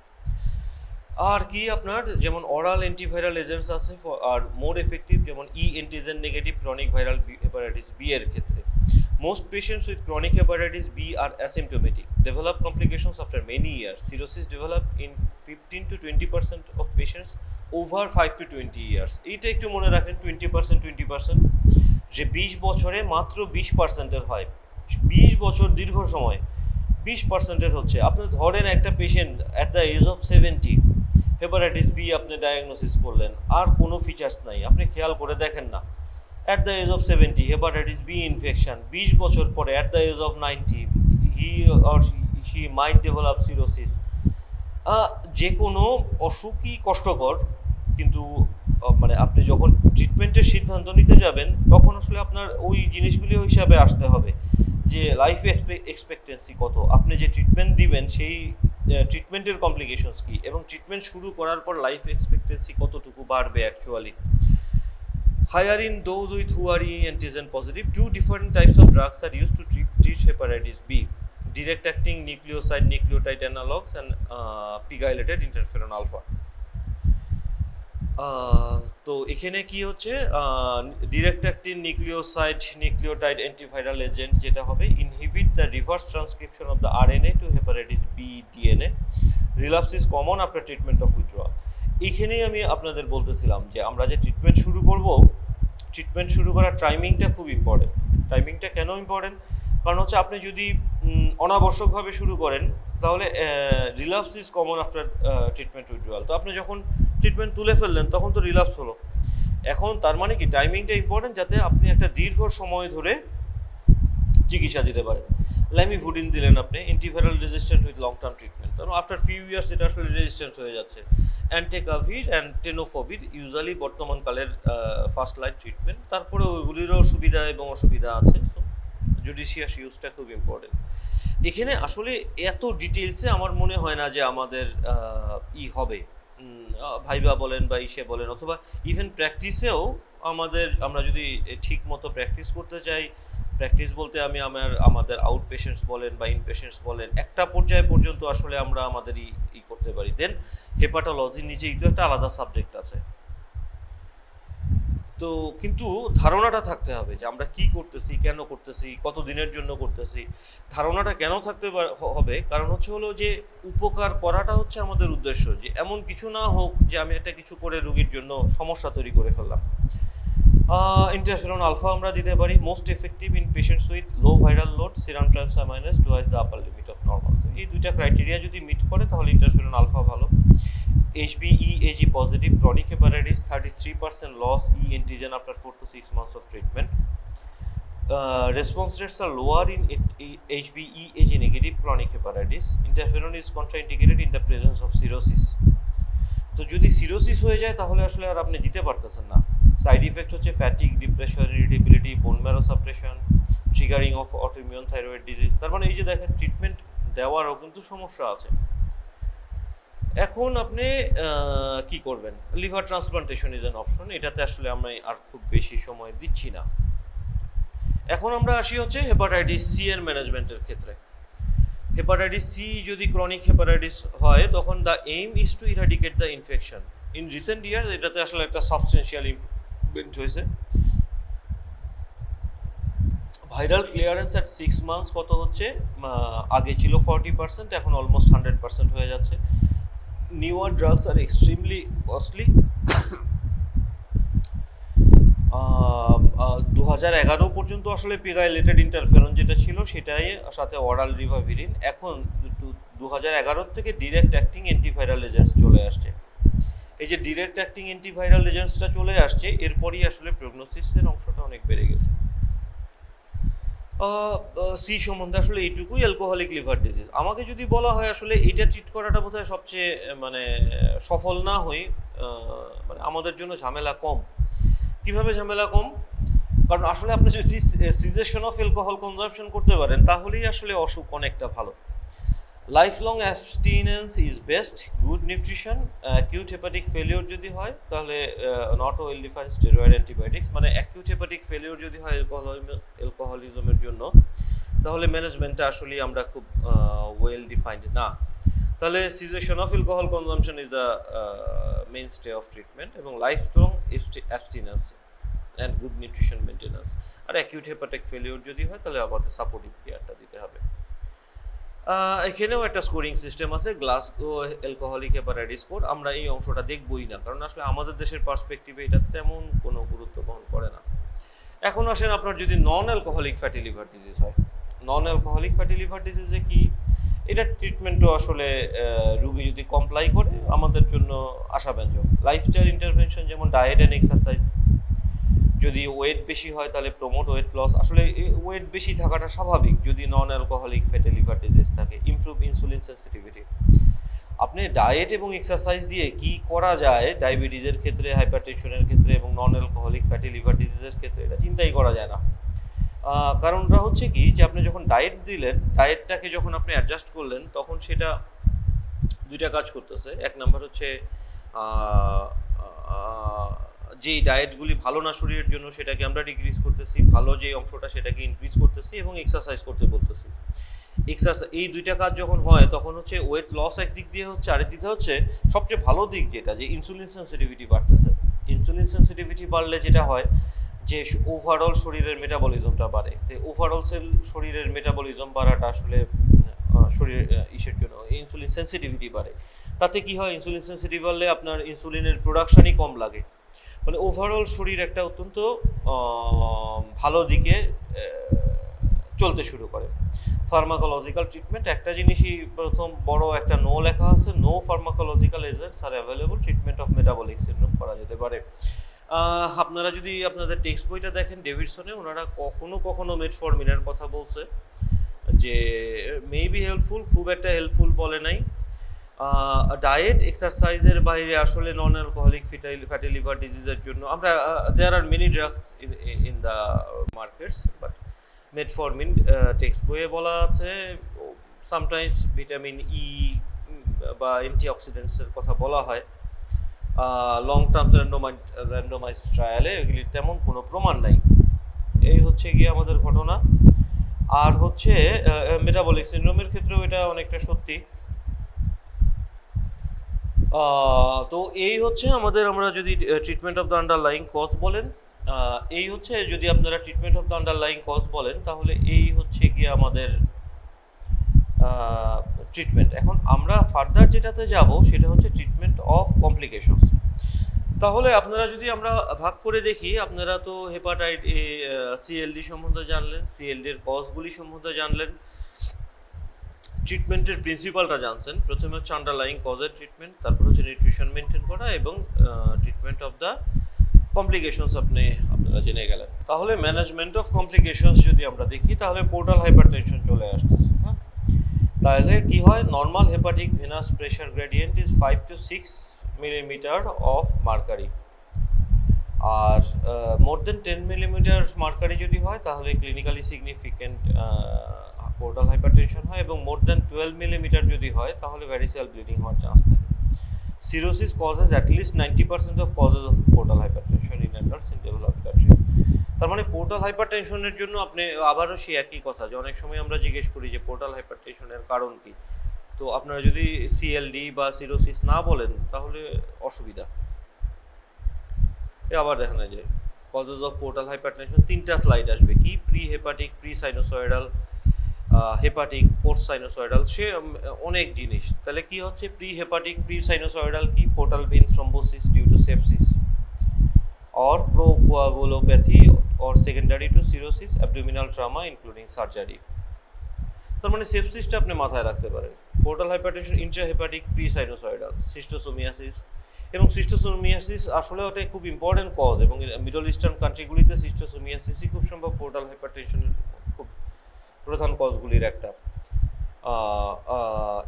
আর কি আপনার যেমন অরাল অ্যান্টিভাইরাল এজেন্টস আছে আর মোর এফেক্টিভ, যেমন antigen negative chronic viral hepatitis B এর ক্ষেত্রে। Most patients with chronic hepatitis B are asymptomatic, develop complications after many years. Cirrhosis develop in 15 to 20% of patients over 5 to 20 years. এইটা একটু মনে রাখেন, 20%, যে 20 বছরে মাত্র 20%-এর হয়, 20 বছর দীর্ঘ সময় 20%-এর হচ্ছে। আপনি ধরেন একটা patient at the age of 70 hepatitis B আপনি ডায়াগনোসিস করলেন, আর কোনো ফিচার্স নাই, আপনি খেয়াল করে দেখেন না, at the age of 70 hepatitis B infection, 20 বছর পরে at the age of 90 he or she might develop cirrhosis. যে কোনো অসুখই কষ্টকর, কিন্তু মানে আপনি যখন ট্রিটমেন্টের সিদ্ধান্ত নিতে যাবেন তখন আসলে আপনার ওই জিনিসগুলি হিসাবে আসতে হবে যে লাইফ এক্সপেক্টেন্সি কত, আপনি যে ট্রিটমেন্ট দিবেন সেই ট্রিটমেন্টের কমপ্লিকেশনস কী, এবং ট্রিটমেন্ট শুরু করার পর লাইফ এক্সপেক্টেন্সি কতটুকু বাড়বে actually. Higher in those with who are antigen positive. Two different types of drugs are used to treat hepatitis B: direct acting nucleoside nucleotide analogs and pegylated interferon alpha. তো এখানে কি হচ্ছে, direct acting nucleoside nucleotide antiviral agent যেটা হবে inhibit the reverse transcription of the RNA to hepatitis B DNA. Relapse is common after treatment of withdrawal. এইখানেই আমি আপনাদের বলতেছিলাম যে আমরা যে ট্রিটমেন্ট শুরু করব, ট্রিটমেন্ট শুরু করার টাইমিংটা খুব ইম্পর্টেন্ট। টাইমিংটা কেন ইম্পর্টেন্ট? কারণ হচ্ছে আপনি যদি অনাবশ্যকভাবে শুরু করেন তাহলে relapse is common after treatment withdrawal. তো আপনি যখন ট্রিটমেন্ট তুলে ফেললেন তখন তো রিলাপস হলো। এখন তার মানে কি টাইমিংটা ইম্পর্টেন্ট, যাতে আপনি একটা দীর্ঘ সময় ধরে চিকিৎসা দিতে পারেন। ল্যামিভুডিন দিলেন আপনি, antiviral resistant with long term treatment, কারণ আফটার ফিউ ইয়ার্স এটা আসলে রেজিস্ট্যান্স হয়ে যাচ্ছে। অ্যান্টেকাভির অ্যান্ড টেনোফোভির ইউজুয়ালি বর্তমানকালের ফার্স্ট লাইন ট্রিটমেন্ট। তারপরে ওইগুলিরও সুবিধা এবং অসুবিধা আছে, সো জুডিশিয়াস ইউজটা খুব ইম্পর্টেন্ট। এখানে আসলে এত ডিটেলসে আমার মনে হয় না যে আমাদের হবে, ভাইবা বলেন বা ইসে বলেন, অথবা ইভেন প্র্যাকটিসেও আমরা যদি ঠিক মতো প্র্যাকটিস করতে চাই, প্র্যাকটিস বলতে আমি আমাদের আউট পেশেন্টস বলেন বা ইন পেশেন্টস বলেন, একটা পর্যায় পর্যন্ত আসলে আমরা আমাদের করতে পারি। দেন হেপাটোলজি নিজেই তো একটা আলাদা সাবজেক্ট আছে। তো কিন্তু ধারণাটা থাকতে হবে যে আমরা কি করতেছি, কেন করতেছি, কত দিনের জন্য করতেছি। ধারণাটা কেন থাকতে হবে? কারণ হলো যে উপকার করাটা হচ্ছে আমাদের উদ্দেশ্য, যে এমন কিছু না হোক যে আমি একটা কিছু করে রোগীর জন্য সমস্যা তৈরি করে ফেললাম। ইন্টারফেরন আলফা আমরা দিতে পারি, most effective in patients with low viral load, serum transaminase twice the upper limit of normal. তো এই দুইটা ক্রাইটেরিয়া যদি মিট করে তাহলে ইন্টারফেরন আলফা ভালো। HBeAg positive chronic hepatitis, 33% loss E antigen after 4 to 6 months of treatment. Response rates are lower in HBeAg negative chronic hepatitis. Interferon is contraindicated in the presence of cirrhosis. তো যদি cirrhosis হয়ে যায় তাহলে আসলে আর আপনি দিতে পারতেছেন না। সাইড ইফেক্ট হচ্ছে fatigue, depression, irritability, bone marrow suppression, triggering of autoimmune thyroid disease. তার মানে এই যে দেখেন ট্রিটমেন্ট দেওয়ারও কিন্তু সমস্যা আছে। এখন আপনি কি করবেন? Liver transplantation is an option. এটাতে আসলে আমি আর খুব বেশি সময় দিচ্ছি না। এখন আমরা আসি হচ্ছে হেপাটাইটিস সি এর ম্যানেজমেন্টের ক্ষেত্রে। হেপাটাইটিস সি যদি ক্রনিক হেপাটাইটিস হয় তখন the aim is two eradicate the infection. In recent years এটাতে আসলে একটা সাবস্টেন্সিয়াল ইমপ্রুভমেন্ট হয়েছে। ভাইরাল ক্লিয়ারেন্স অ্যাট 6 মান্থস কত হচ্ছে? আগে ছিল 40%, এখন অলমোস্ট 100% হয়ে যাচ্ছে। Newer drugs are extremely costly. 2011 পর্যন্ত আসলে পিগাইলেটেড ইন্টারফেরন যেটা ছিল সেটাই সাথে অরাল রিভাভিরিন। এখন 2011 থেকে ডিরেক্ট অ্যাক্টিং অ্যান্টিভাইরাল এজেন্টস চলে আসছে। এই যে ডিরেক্ট অ্যাক্টিং অ্যান্টিভাইরাল এজেন্টসটা চলে আসছে, এরপরই আসলে প্রগনোসিসের অংশটা অনেক বেড়ে গেছে। সি সম্বন্ধে আসলে এইটুকুই, অ্যালকোহলিক লিভার ডিজিজ। আমাকে যদি বলা হয় আসলে এটা ট্রিট করাটা বোধহয় সবচেয়ে মানে সফল না হই, মানে আমাদের জন্য ঝামেলা কম। কিভাবে ঝামেলা কম? কারণ আসলে আপনি যদি সিজেশন অফ অ্যালকোহল কনজাম্পশন করতে পারেন তাহলেই আসলে অসুখ অনেকটা ভালো। Life long অ্যাবস্টিনেন্স is best, good nutrition, acute hepatic failure যদি হয় তাহলে not well defined steroid antibiotics. মানে অ্যাকিউট হেপাটিক ফেলিওর যদি হয় অ্যালকোহলিজমের জন্য, তাহলে ম্যানেজমেন্টটা আসলে আমরা খুব ওয়েল ডিফাইন্ড না। তাহলে cessation of alcohol consumption is the mainstay of treatment, এবং lifelong abstinence and good nutrition maintenance. আর অ্যাকিউট হেপাটিক ফেলিওর যদি হয় তাহলে আমাদের সাপোর্টিভ কেয়ারটা দিতে হবে। এখানেও একটা স্কোরিং সিস্টেম আছে, গ্লাসগো অ্যালকোহলিক হেপাটাইটিস স্কোর। আমরা এই অংশটা দেখবই না, কারণ আসলে আমাদের দেশের পার্সপেক্টিভে এটা তেমন কোনো গুরুত্ব বহন করে না। এখন আসেন আপনার যদি non alcoholic fatty liver disease হয়। নন অ্যালকোহলিক ফ্যাটি লিভার ডিজিজে কি, এটার ট্রিটমেন্টও আসলে রুগী যদি কমপ্লাই করে আমাদের জন্য আশাব্যঞ্জক। লাইফস্টাইল ইন্টারভেনশন যেমন ডায়েট অ্যান্ড এক্সারসাইজ। যদি ওয়েট বেশি হয় তাহলে প্রমোট ওয়েট লস। আসলে ওয়েট বেশি থাকাটা স্বাভাবিক যদি non alcoholic fatty liver disease থাকে। Improve insulin sensitivity. আপনি ডায়েট এবং এক্সারসাইজ দিয়ে কি করা যায় ডায়াবেটিসের ক্ষেত্রে, হাইপারটেনশনের ক্ষেত্রে এবং নন অ্যালকোহলিক ফ্যাটি লিভার ডিজিজের ক্ষেত্রে, এটা চিন্তাই করা যায় না। কারণটা হচ্ছে কি, যে আপনি যখন ডায়েট দিলেন, ডায়েটটাকে যখন আপনি অ্যাডজাস্ট করলেন, তখন সেটা দুইটা কাজ করতেছে। এক নাম্বার হচ্ছে যেই ডায়েটগুলি ভালো না শরীরের জন্য সেটাকে আমরা ডিক্রিজ করতেছি, ভালো যে অংশটা সেটাকে ইনক্রিজ করতেছি, এবং এক্সারসাইজ করতে বলতেছি। এই দুইটা কাজ যখন হয় তখন হচ্ছে ওয়েট লস একদিক দিয়ে হচ্ছে, আরেক দিকে হচ্ছে সবচেয়ে ভালো দিক যেটা, যে ইনসুলিন সেন্সিটিভিটি বাড়তেছে। ইনসুলিন সেন্সিটিভিটি বাড়লে যেটা হয় যে ওভারঅল শরীরের মেটাবলিজমটা বাড়ে। তো ওভারঅল শরীরের মেটাবলিজম বাড়াটা আসলে শরীর ইসের জন্য ইনসুলিন সেন্সিটিভিটি বাড়ে। তাতে কি হয়, ইনসুলিন সেন্সিটিভ বাড়লে আপনার ইনসুলিনের প্রোডাকশানই কম লাগে। মানে ওভারঅল শরীর একটা অত্যন্ত ভালো দিকে চলতে শুরু করে। ফার্মাকোলজিক্যাল ট্রিটমেন্ট, একটা জিনিসই প্রথম বড় একটা নো লেখা আছে, no pharmacological agents are available, treatment of metabolic syndrome করা যেতে পারে। আপনারা যদি আপনাদের টেক্সট বইটা দেখেন ডেভিডসনে, ওনারা কখনো কখনো মেটফরমিনের কথা বলছে যে মেবি হেল্পফুল, খুব একটা হেল্পফুল বলে নাই। ডায়েট এক্সারসাইজের বাইরে আসলে নন অ্যালকোহলিক ফ্যাটি লিভার ডিজিজের জন্য আমরা there are many drugs in the markets, but metformin text বইয়ে বলা আছে। সামটাইমস ভিটামিন ই বা অ্যান্টিঅক্সিডেন্টসের কথা বলা হয়। লং টার্ম র্যান্ডোমাইজড ট্রায়ালে এগুলির তেমন কোনো প্রমাণ নাই। এই হচ্ছে গিয়ে আমাদের ঘটনা। আর হচ্ছে মেটাবলিক সিনড্রোমের ক্ষেত্রেও এটা অনেকটা সত্যি। তো এই হচ্ছে আমরা যদি treatment of the underlying cause বলেন, এই হচ্ছে যদি আপনারা treatment of the underlying cause বলেন, তাহলে এই হচ্ছে গিয়ে আমাদের ট্রিটমেন্ট। এখন আমরা ফার্দার যেটাতে যাব সেটা হচ্ছে ট্রিটমেন্ট অফ কমপ্লিকেশনস। তাহলে আপনারা যদি আমরা ভাগ করে দেখি, আপনারা তো সিএলডি সম্বন্ধে জানলেন, সিএলডির কজগুলি সম্বন্ধে জানলেন, ট্রিটমেন্টের প্রিন্সিপালটা জানছেন। প্রথমে হচ্ছে আন্ডারলাইং কজের ট্রিটমেন্ট, তারপর হচ্ছে নিউট্রিশন মেনটেন করা, এবং ট্রিটমেন্ট অফ দ্য কমপ্লিকেশনস আপনারা জেনে গেলেন। তাহলে ম্যানেজমেন্ট অফ কমপ্লিকেশনস যদি আমরা দেখি, তাহলে পোর্টাল হাইপারটেনশন চলে আসতেছে। হ্যাঁ, তাহলে কি হয়, normal hepatic venous pressure gradient is 5 to 6 millimetre of mercury, আর মোর দেন 10 মিলিমিটার মার্কারি যদি হয় তাহলে ক্লিনিক্যালি সিগনিফিকেন্ট পোর্টাল হাইপারটেনশন হয়, এবং মোর দেন 12 মিলিমিটার যদি হয় তাহলে ভ্যারিসিয়াল ব্লিডিং হওয়ার চান্স থাকে। Cirrhosis causes at least 90% of causes of portal hypertension in adults in developed countries. তার মানে পোর্টাল হাইপারটেনশনের জন্য আপনি আবারও সেই একই কথা, যে অনেক সময় আমরা জিজ্ঞেস করি যে পোর্টাল হাইপারটেনশনের কারণ কি। তো আপনারা যদি সিএলডি বা সিরোসিস না বলেন তাহলে অসুবিধা। আবার দেখা না যায় কজেস অফ পোর্টাল হাইপারটেনশন, 3টা স্লাইড আসবে, কি pre hepatic, pre sinusoidal, hepatic, post sinusoidal, সে অনেক জিনিস। তাহলে কি হচ্ছে প্রি হেপাটিক, প্রি সাইনোসয়েডাল কি, portal vein thrombosis due to sepsis, or procoagulopathy or secondary to cirrhosis, abdominal trauma including surgery. তার মানে সেপসিসটা আপনি মাথায় রাখতে পারেন। পোর্টাল হাইপারটেনশন ইন্ট্রাহেপাটিক প্রিসাইনোসয়েডাল সিস্টোসোমিয়াসিস, এবং সিস্টোসোমিয়াসিস আসলে ওটাই খুব ইম্পর্টেন্ট কজ, এবং মিডল ইস্টার্ন কান্ট্রিগুলিতে সিস্টোসোমিয়াসিসই খুব সম্ভব পোর্টাল হাইপারটেনশনের খুব প্রধান কজগুলির একটা।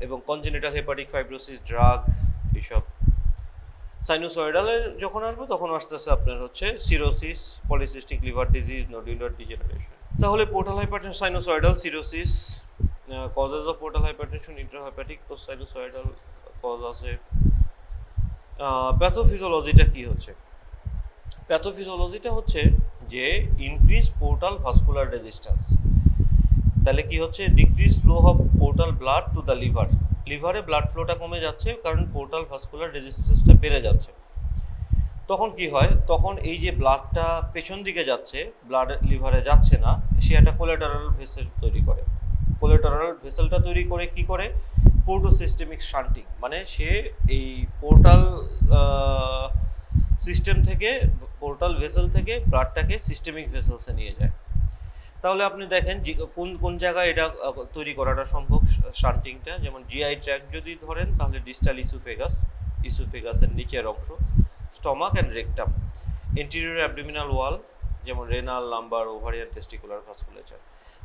এবং কনজেনিটাল হেপাটিক ফাইব্রোসিস, ড্রাগ, এইসব। সাইনোসয়েডালে যখন আসবে তখন আস্তে আস্তে আপনার হচ্ছে cirrhosis, polycystic liver disease, nodular degeneration. তাহলে portal hypertension, sinusoidal, cirrhosis, causes of portal hypertension intrahepatic তো সাইনোসয়েডাল কজ আছে। প্যাথোফিজিওলজিটা কি হচ্ছে? প্যাথোফিজিওলজিটা হচ্ছে যে ইনক্রিজ পোর্টাল ভাস্কুলার রেজিস্ট্যান্স। তাহলে কি হচ্ছে? Decrease flow of portal blood to the liver. লিভারে ব্লাড ফ্লোটা কমে যাচ্ছে কারণ পোর্টাল ভাস্কুলার রেজিস্ট্যান্সটা বেড়ে যাচ্ছে। তখন কি হয়? তখন এই যে ব্লাডটা পেছন দিকে যাচ্ছে, ব্লাড লিভারে যাচ্ছে না, সে একটা কোলেটারাল ভেসেল তৈরি করে। কোলেটারাল ভেসেলটা তৈরি করে কি করে? পোর্টোসিস্টেমিক শান্টিং, মানে সে এই পোর্টাল সিস্টেম থেকে, পোর্টাল ভেসেল থেকে ব্লাডটাকে সিস্টেমিক ভেসেলসে নিয়ে যায়। তাহলে আপনি দেখেন কোন কোন জায়গায় এটা তৈরি করাটা সম্ভব শান্টিংটা। যেমন জিআই ট্র্যাক্ট যদি ধরেন তাহলে ডিস্টাল ইসোফেগাস, ইসোফেগাসের নিচের অংশ, stomach and rectum, anterior abdominal ওয়াল যেমন রেনাল, লাম্বার, ওভারিয়ান, টেস্টিকুলার ভাস্কুলেচার।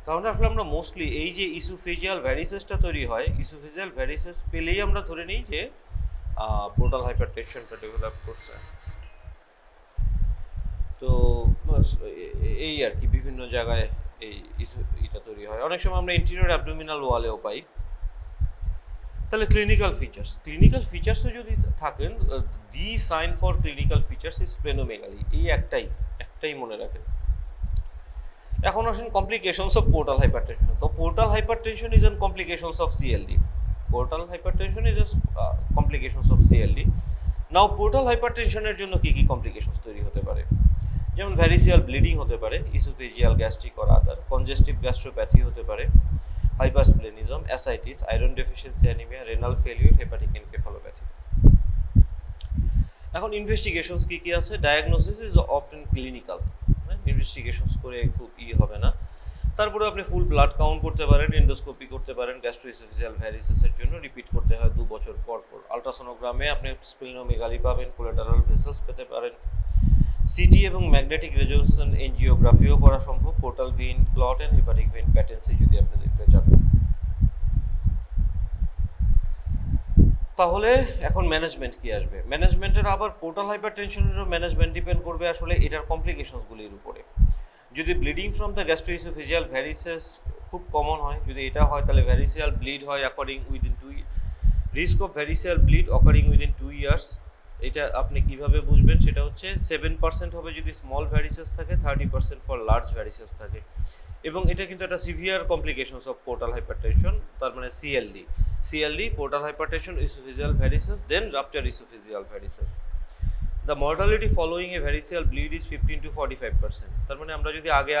তাহলে আসলে আমরা মোস্টলি এই যে ইসোফেজিয়াল ভ্যারিসেসটা তৈরি হয়, ইসোফেজিয়াল ভ্যারিসেস পেলেই আমরা ধরে নিই যে পোর্টাল হাইপারটেনশনটা ডেভেলপ করছে। তো এই আর কি বিভিন্ন জায়গায় এই এটা তৈরি হয়। অনেক সময় আমরা ইন্টেরিয়র অ্যাবডোমিনাল ওয়ালেও পাই। তাহলে ক্লিনিক্যাল ফিচার্সে যদি থাকেন, the sign for clinical features is splenomegaly. এই একটাই মনে রাখেন। এখন আসেন কমপ্লিকেশনস অফ পোর্টাল হাইপারটেনশন। তো portal hypertension is an complications of CLD. Portal hypertension is complications of CLD. Now portal হাইপারটেনশনের জন্য কি কি কমপ্লিকেশনস তৈরি হতে পারে? যেমন ভ্যারিসিয়াল ব্লিডিং হতে পারে, oesophageal gastric or other, congestive gastropathy হতে পারে, hypersplenism, ascites, iron deficiency anaemia, renal failure, hepatic encephalopathy. এখন ইনভেস্টিগেশনস কি কি আছে? Diagnosis is often clinical, investigations করে খুব হবে না। তারপরে আপনি ফুল ব্লাড কাউন্ট করতে পারেন, এন্ডোস্কোপি করতে পারেন। গ্যাস্ট্রোইসোফেজিয়াল ভ্যারিসেসের জন্য রিপিট করতে হয় 2 বছর পর পর। আলট্রাসোনোগ্রামে আপনি স্প্লেনোমেগালি পাবেন, কোলেটারাল ভেসেলস পেতে পারেন। সিটি এবং ম্যাগনেটিক রেজোনেন্স এনজিওগ্রাফিও করা সম্ভব, portal vein clot and hepatic vein patency যদি আপনি দেখতে চান। তাহলে এখন ম্যানেজমেন্ট কি আসবে? ম্যানেজমেন্টের আবার পোর্টাল হাইপারটেনশনেরও ম্যানেজমেন্ট ডিপেন্ড করবে আসলে এটার কমপ্লিকেশনসগুলির উপরে। যদি bleeding from the gastroesophageal varices খুব কমন হয়, যদি এটা হয় তাহলে ভ্যারিসিয়াল ব্লিড হয় according within 2 risk of variceal bleed occurring within 2 years. এটা আপনি কিভাবে বুঝবেন? সেটা হচ্ছে 7% হবে যদি স্মল ভ্যারিসেস থাকে, 30% ফর লার্জ ভ্যারিসেস থাকে। এবং এটা কিন্তু একটা severe complications of portal hypertension, তার মানে CLD, portal hypertension, oesophageal varices, then rupture oesophageal varices. The mortality following a variceal bleed is 15 to 45%। তার মানে আমরা যদি আগে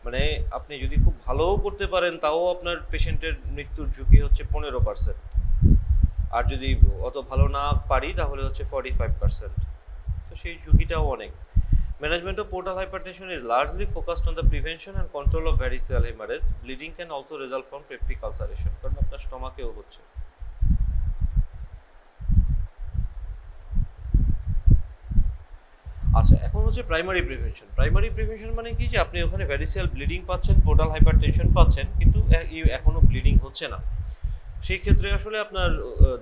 মানে আপনি যদি খুব ভালোও করতে পারেন তাও আপনার পেশেন্টের মৃত্যুর ঝুঁকি হচ্ছে 15%। আর যদি অত ভালো না পারি তাহলে হচ্ছে 45%। তো সেই ঝুঁকিটাও অনেক। Management of portal hypertension is largely focused on the prevention and control of variceal hemorrhage. Bleeding can also result from peptic ulceration, কারণ আপনার স্টমাকেও হচ্ছে। আচ্ছা, এখন হচ্ছে প্রাইমারি প্রিভেনশন মানে কি? যে আপনি ওখানে ভ্যারিসিয়াল ব্লিডিং পাচ্ছেন, পোর্টাল হাইপারটেনশন পাচ্ছেন, কিন্তু এখনো ব্লিডিং হচ্ছে না। সেই ক্ষেত্রে আসলে আপনার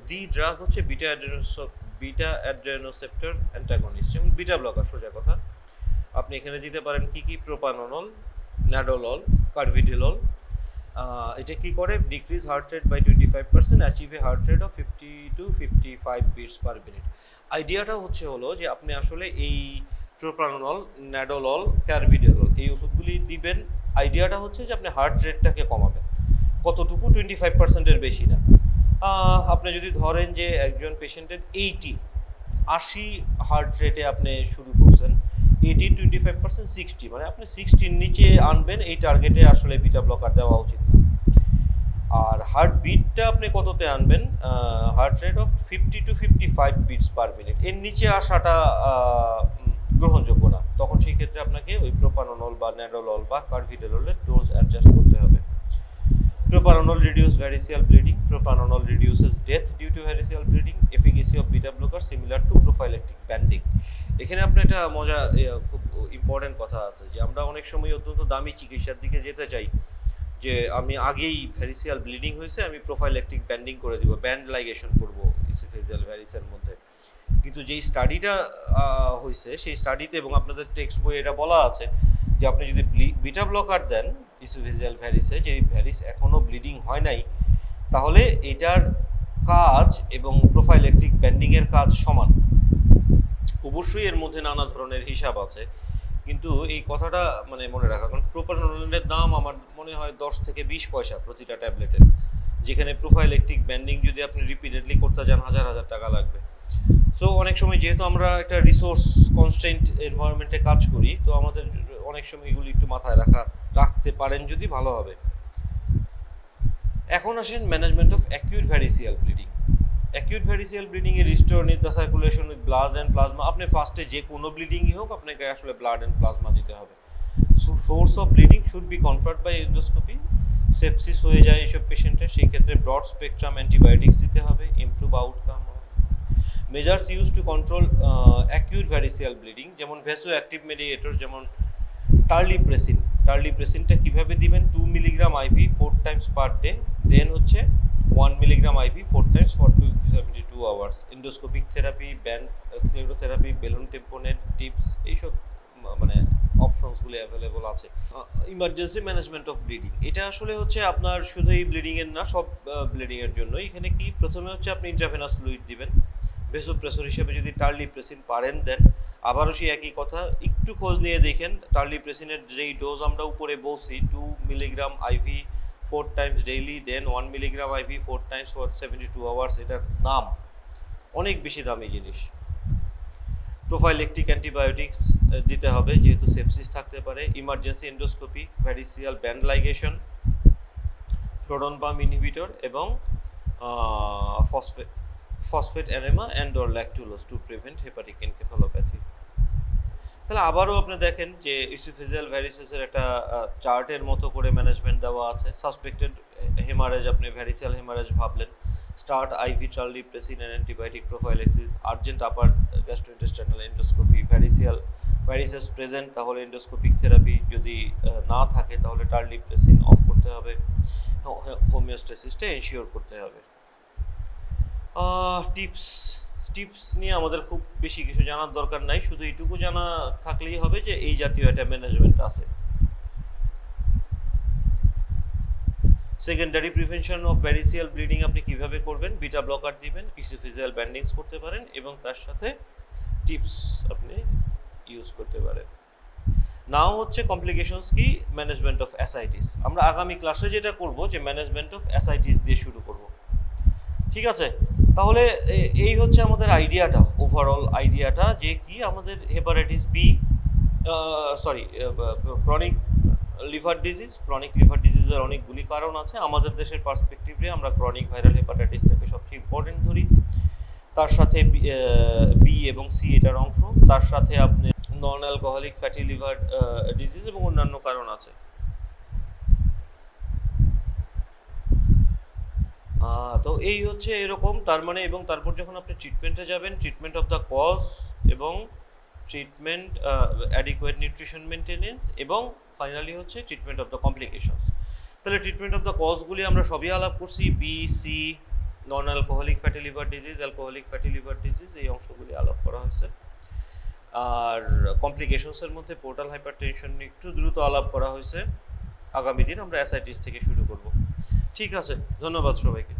দি ড্রাগ হচ্ছে বিটা অ্যাড্রেনোসেপ্টর অ্যান্টাগনিস্ট, যেমন বিটা ব্লকার। সোজা কথা, আপনি এখানে দিতে পারেন কি কি? প্রোপানোনল, ন্যাডোলল, কার্ভিডিলল। এটা কি করে? Decrease heart rate by 25%, achieve a heart rate of 50 to 55 beats per minute. আইডিয়াটা হলো যে আপনি আসলে এই প্রোপানোনল, ন্যাডোলল, কার্ভিডিলল এই ওষুধগুলি দিবেন। আইডিয়াটা হচ্ছে যে আপনি হার্ট রেটটাকে কমাবেন। কতটুকু? 25%-এর বেশি না। আপনি যদি ধরেন যে একজন পেশেন্টের 80 হার্ট রেটে আপনি শুরু করছেন, 18, 25%, 60, মানে আপনি 60-র নিচে আনবেন। এই টার্গেটে আসলে বিটা ব্লকার দেওয়া উচিত না। আর হার্ট বিটটা আপনি কততে আনবেন? Heart rate of 50 to 55 beats per minute. এর নিচে আসাটা গ্রহণযোগ্য না, তখন সেই ক্ষেত্রে আপনাকে ওই প্রোপানল বা ন্যাডোলল বা কার্ভিডোলের ডোজ অ্যাডজাস্ট করতে হবে। Propranolol reduces variceal bleeding. Propranolol reduces death due to variceal bleeding. Efficacy of beta blocker similar to prophylactic banding. এখানে আপনার একটা খুব ইম্পর্টেন্ট কথা আছে যে আমরা অনেক সময় অত্যন্ত দামি চিকিৎসার দিকে যেতে চাই, যে আমি আগেই ভ্যারিসিয়াল ব্লিডিং হয়েছে, আমি প্রোফাইল্যাকটিক ব্যান্ডিং করে দিব, ব্যান্ড লাইগেশন করবো ইসোফেজিয়াল ভ্যারিসের মধ্যে। কিন্তু যেই স্টাডিটা হয়েছে সেই স্টাডিতে এবং আপনাদের টেক্সট বই এটা বলা আছে যে আপনি যদি বিটা ব্লকার দেন ইসোফেজিয়াল ভ্যারিসে, যে ভ্যারিস এখনও ব্লিডিং হয় নাই, তাহলে এটার কাজ এবং প্রোফাইল্যাকটিক ব্যান্ডিংয়ের কাজ সমান। অবশ্যই এর মধ্যে নানা ধরনের হিসাব আছে, কিন্তু এই কথাটা মানে মনে রাখা, কারণ প্রোপানলের দাম আমার মনে হয় 10 থেকে 20 পয়সা প্রতিটা ট্যাবলেটের, যেখানে প্রোফাইল্যাকটিক ব্যান্ডিং যদি আপনি রিপিটেডলি করতে যান হাজার হাজার টাকা লাগবে। সো অনেক সময় যেহেতু আমরা একটা রিসোর্স কনস্ট্রেন্ট এনভায়রনমেন্টে কাজ করি, তো আমাদের অনেক সময় এগুলি একটু মাথায় রাখতে পারেন যদি ভালো হবে। এখন আসেন management of acute variceal bleeding. Acute variceal bleeding এ restore need the circulation with blood and plasma. আপনি ফার্স্টে যে কোনো ব্লিডিংই হোক আপনাকে আসলে ব্লাড অ্যান্ড প্লাজমা দিতে হবে। Source of bleeding should be confirmed by endoscopy. Sepsis হয়ে যায় এইসব পেশেন্টের, সেই ক্ষেত্রে ব্রড স্পেকট্রাম অ্যান্টিবায়োটিক্স দিতে হবে, improve outcome. Measures use to control acute variceal bleeding, যেমন ভ্যাসো অ্যাক্টিভ মেডিয়েটর, যেমন টার্লিপ্রেসিন। টার্লিপ্রেসিনটা কীভাবে দিবেন? 2 milligram IV 4 times per day, then হচ্ছে 1 milligram IV 4 times for 72 hours. Endoscopic therapy, band sclerotherapy, balloon tamponade, TIPS, এইসব মানে অপশনসগুলি অ্যাভেলেবল আছে। ইমার্জেন্সি ম্যানেজমেন্ট অফ ব্লিডিং, এটা আসলে হচ্ছে আপনার শুধু এই ব্লিডিংয়ের না, সব ব্লিডিংয়ের জন্য। এখানে কি প্রথমে হচ্ছে আপনি ইন্ট্রাভেনাস ফ্লুইড দিবেন, ভেসোপ্রেসর হিসেবে যদি টার্লিপ্রেসিন পারেন দেন। আবারও সেই একই কথা, একটু খোঁজ নিয়ে দেখেন টার্লিপ্রেসিনের যেই ডোজ আমরা উপরে বলছি 2 milligram IV 4 times daily, then 1 milligram IV 4 times for 72 hours, এটার দাম অনেক বেশি দামি জিনিস। প্রোফাইল্যাকটিক অ্যান্টিবায়োটিক্স দিতে হবে যেহেতু সেপসিস থাকতে পারে। Emergency endoscopy, variceal band ligation, proton pump inhibitor এবং phosphate enema and or lactulose to prevent hepatic encephalopathy. তাহলে আবারও আপনি দেখেন যে ইসোফেজিয়াল ভ্যারিসেসের একটা চার্টের মতো করে ম্যানেজমেন্ট দেওয়া আছে। সাসপেক্টেড হেমারেজ, আপনি ভ্যারিসিয়াল হেমারেজ ভাবলেন, start IV terlipressin and antibiotic prophylaxis, urgent upper gastrointestinal endoscopy. Varices present, তাহলে এন্ডোস্কোপিক থেরাপি, যদি না থাকে তাহলে টার্লিপ্রেসিন অফ করতে হবে, হোমিওস্ট্যাসিসটা এনশিওর করতে হবে। টিপস নিয়ে আমাদের খুব বেশি কিছু জানার দরকার নাই, শুধু এইটুকু জানা থাকলেই হবে যে এই জাতীয় একটা ম্যানেজমেন্ট আছে। Secondary prevention of variceal bleeding আপনি কিভাবে করবেন? বিটা ব্লকার দিবেন, ইসোফেজিয়াল ব্যান্ডিংস করতে পারেন এবং তার সাথে টিপস আপনি ইউজ করতে পারেন। নাও হচ্ছে কমপ্লিকেশনস কি? Management of ascites. আমরা আগামী ক্লাসে যেটা করব যে ম্যানেজমেন্ট অফ অ্যাসাইটিস দিয়ে শুরু করব, ঠিক আছে? তাহলে এই হচ্ছে আমাদের আইডিয়াটা, ওভারঅল আইডিয়াটা, যে কি আমাদের হেপাটাইটিস বি, ক্রনিক লিভার ডিজিজের অনেকগুলি কারণ আছে। আমাদের দেশের পার্সপেক্টিভে আমরা ক্রনিক ভাইরাল হেপাটাইটিসটাকে সবচেয়ে ইম্পর্টেন্ট ধরি, তার সাথে বি এবং সি এটার অংশ, তার সাথে আপনি নন অ্যালকোহলিক ফ্যাটি লিভার ডিজিজ এবং অন্যান্য কারণ আছে। তো এই হচ্ছে এরকম, তার মানে, এবং তারপর যখন আপনি ট্রিটমেন্টে যাবেন, ট্রিটমেন্ট অফ দ্য কজ এবং ট্রিটমেন্ট অ্যাডিকুয়েট নিউট্রিশন মেনটেনেন্স এবং ফাইনালি হচ্ছে ট্রিটমেন্ট অফ দ্য কমপ্লিকেশনস। তাহলে ট্রিটমেন্ট অফ দ্য কজগুলি আমরা সবই আলাপ করছি, B, C, non alcoholic fatty liver disease, alcoholic fatty liver disease, এই অংশগুলি আলাপ করা হয়েছে। আর কমপ্লিকেশনসের মধ্যে পোর্টাল হাইপারটেনশন একটু দ্রুত আলাপ করা হয়েছে। আগামী দিন আমরা অ্যাসাইটিস থেকে শুরু করব। ঠিক আছে, ধন্যবাদ সবাইকে।